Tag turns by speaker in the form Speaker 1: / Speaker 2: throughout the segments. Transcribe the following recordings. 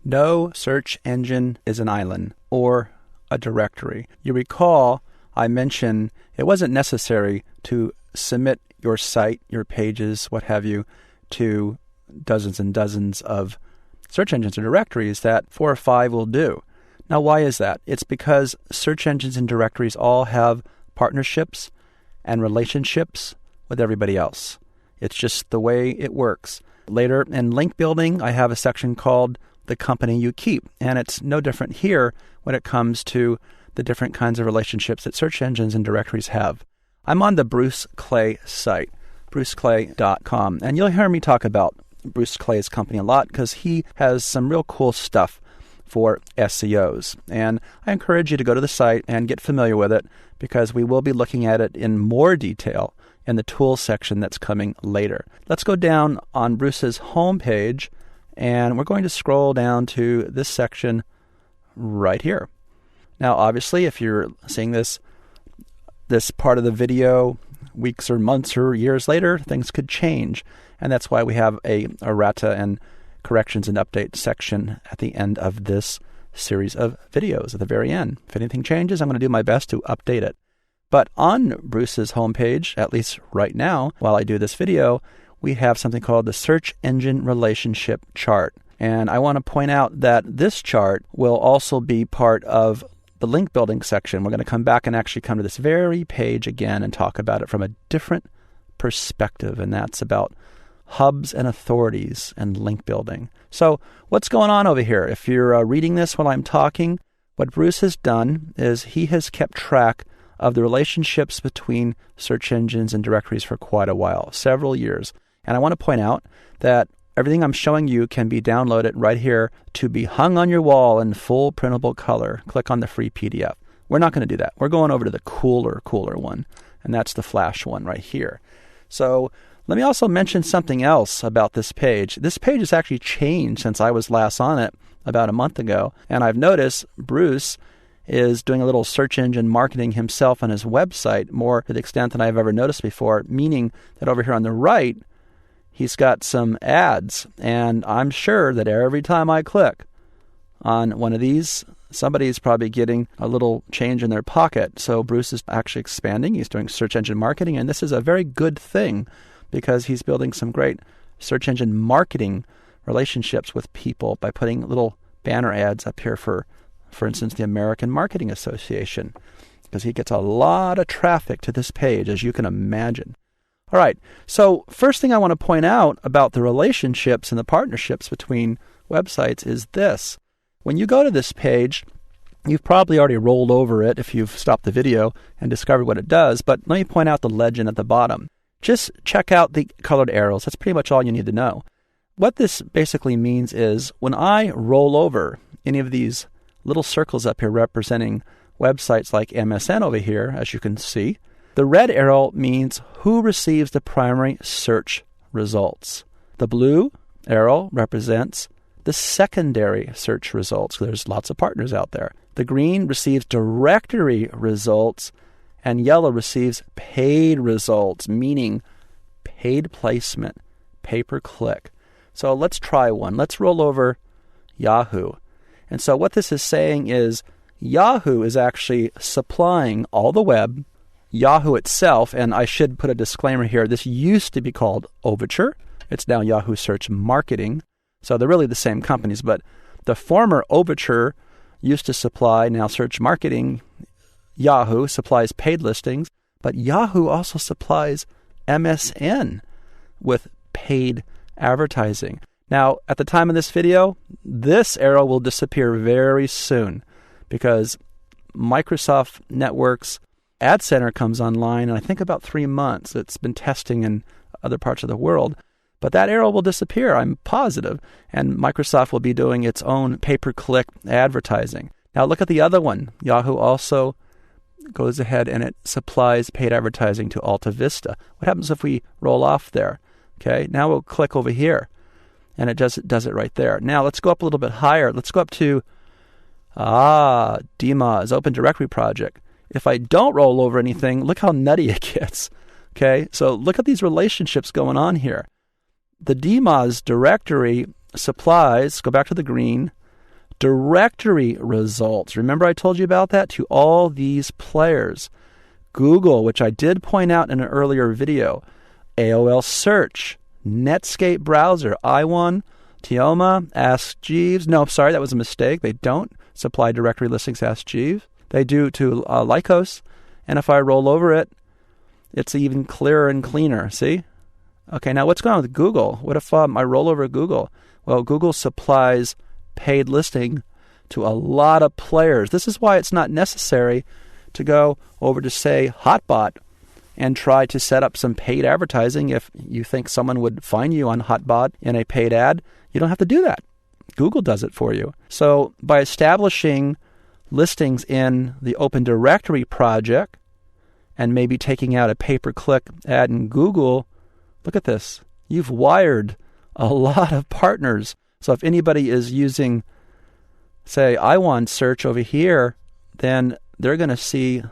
Speaker 1: No search engine is an island or a directory. You recall I mentioned it wasn't necessary to submit your site, your pages, what have you, to dozens and dozens of search engines or directories. That 4 or 5 will do. Now, why is that? It's because search engines and directories all have partnerships and relationships with everybody else. It's just the way it works. Later in link building, I have a section called The Company You Keep, and it's no different here when it comes to the different kinds of relationships that search engines and directories have. I'm on the Bruce Clay site, bruceclay.com, and you'll hear me talk about Bruce Clay's company a lot because he has some real cool stuff for SEOs. And I encourage you to go to the site and get familiar with it because we will be looking at it in more detail in the tools section that's coming later. Let's go down on Bruce's homepage, and we're going to scroll down to this section right here. Now, obviously, if you're seeing this part of the video weeks or months or years later, things could change. And that's why we have a errata and corrections and update section at the end of this series of videos at the very end. If anything changes, I'm going to do my best to update it. But on Bruce's homepage, at least right now, while I do this video, we have something called the Search Engine Relationship Chart. And I want to point out that this chart will also be part of the link building section. We're going to come back and actually come to this very page again and talk about it from a different perspective, and that's about hubs and authorities and link building. So what's going on over here? If you're reading this while I'm talking, what Bruce has done is he has kept track of the relationships between search engines and directories for quite a while, several years. And I want to point out that everything I'm showing you can be downloaded right here to be hung on your wall in full printable color. Click on the free PDF. We're not going to do that. We're going over to the cooler one, and that's the Flash one right here. So let me also mention something else about this page. This page has actually changed since I was last on it about a month ago, and I've noticed Bruce is doing a little search engine marketing himself on his website, more to the extent than I've ever noticed before, meaning that over here on the right, he's got some ads, and I'm sure that every time I click on one of these, somebody's probably getting a little change in their pocket. So Bruce is actually expanding. He's doing search engine marketing, and this is a very good thing because he's building some great search engine marketing relationships with people by putting little banner ads up here for instance, the American Marketing Association, because he gets a lot of traffic to this page, as you can imagine. All right, so first thing I want to point out about the relationships and the partnerships between websites is this. When you go to this page, you've probably already rolled over it if you've stopped the video and discovered what it does, but let me point out the legend at the bottom. Just check out the colored arrows. That's pretty much all you need to know. What this basically means is when I roll over any of these little circles up here representing websites like MSN over here, as you can see, the red arrow means who receives the primary search results. The blue arrow represents the secondary search results. There's lots of partners out there. The green receives directory results, and yellow receives paid results, meaning paid placement, pay-per-click. So let's try one. Let's roll over Yahoo. And so what this is saying is Yahoo is actually supplying all the web, Yahoo itself, and I should put a disclaimer here. This used to be called Overture. It's now Yahoo Search Marketing. So they're really the same companies, but the former Overture used to supply now Search Marketing. Yahoo supplies paid listings, but Yahoo also supplies MSN with paid advertising. Now, at the time of this video, this arrow will disappear very soon because Microsoft Network's Ad Center comes online in I think about 3 months. It's been testing in other parts of the world. But that arrow will disappear, I'm positive, and Microsoft will be doing its own pay-per-click advertising. Now look at the other one. Yahoo also goes ahead and it supplies paid advertising to Alta Vista. What happens if we roll off there? Okay, now we'll click over here. And it does it right there. Now let's go up a little bit higher. Let's go up to DMOZ, Open Directory Project. If I don't roll over anything, look how nutty it gets. Okay, so look at these relationships going on here. The DMOZ directory supplies, go back to the green, directory results. Remember I told you about that? To all these players. Google, which I did point out in an earlier video, AOL Search, Netscape Browser, i1, Teoma, Ask Jeeves. No, sorry, that was a mistake. They don't supply directory listings to Ask Jeeves. They do to Lycos. And if I roll over it, it's even clearer and cleaner. See? Okay, now what's going on with Google? What if I roll over Google? Well, Google supplies paid listing to a lot of players. This is why it's not necessary to go over to, say, Hotbot and try to set up some paid advertising. If you think someone would find you on Hotbot in a paid ad, you don't have to do that. Google does it for you. So by establishing listings in the Open Directory project and maybe taking out a pay-per-click ad in Google, look at this. You've wired a lot of partners. So if anybody is using, say, i1 search over here, then they're going to see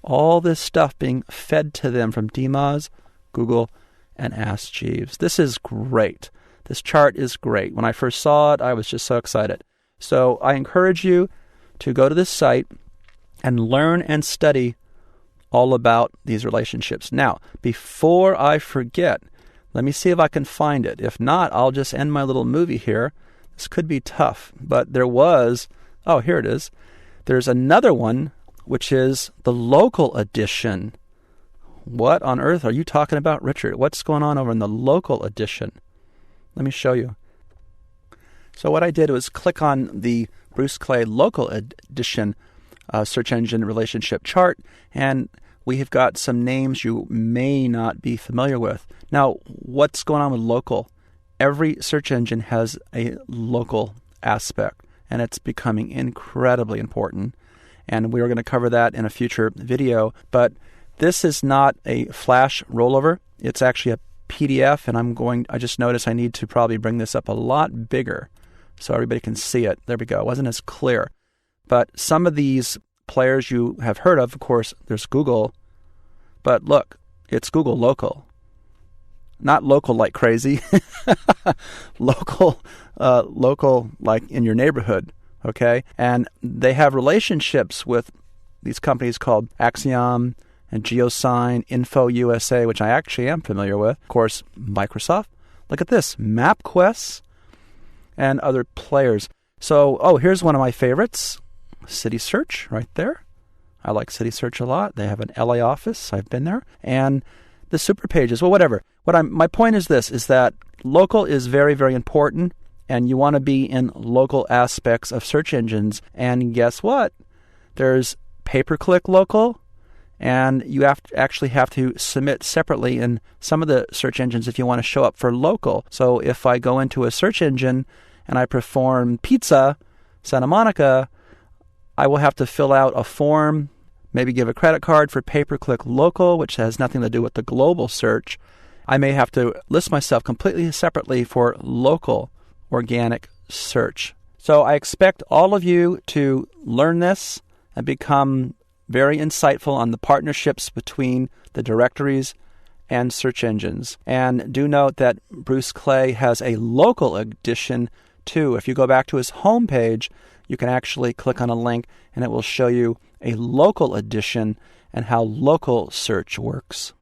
Speaker 1: all this stuff being fed to them from DMOZ, Google, and Ask Jeeves. This is great. This chart is great. When I first saw it, I was just so excited. So I encourage you to go to this site and learn and study all about these relationships. Now, before I forget, let me see if I can find it. If not, I'll just end my little movie here. This could be tough, but there was, oh, here it is. There's another one, which is the local edition. What on earth are you talking about, Richard? What's going on over in the local edition? Let me show you. So what I did was click on the Bruce Clay local edition search engine relationship chart, and we have got some names you may not be familiar with. Now, what's going on with local? Every search engine has a local aspect, and it's becoming incredibly important. And we are going to cover that in a future video. But this is not a flash rollover. It's actually a PDF, and I just noticed I need to probably bring this up a lot bigger so everybody can see it. There we go. It wasn't as clear. But some of these players you have heard of course, there's Google. But look, it's Google local. Not local like crazy. Local like in your neighborhood. Okay? And they have relationships with these companies called Axiom and GeoSign, InfoUSA, which I actually am familiar with. Of course, Microsoft. Look at this. MapQuest and other players. So, here's one of my favorites. City Search right there. I like City Search a lot. They have an LA office. I've been there. And the super pages. Well, whatever. My point is this, is that local is very, very important, and you want to be in local aspects of search engines. And guess what? There's pay-per-click local, and you actually have to submit separately in some of the search engines if you want to show up for local. So if I go into a search engine and I perform pizza, Santa Monica, I will have to fill out a form, maybe give a credit card for pay-per-click local, which has nothing to do with the global search. I may have to list myself completely separately for local organic search. So I expect all of you to learn this and become very insightful on the partnerships between the directories and search engines. And do note that Bruce Clay has a local edition too. If you go back to his homepage, you can actually click on a link and it will show you a local edition and how local search works.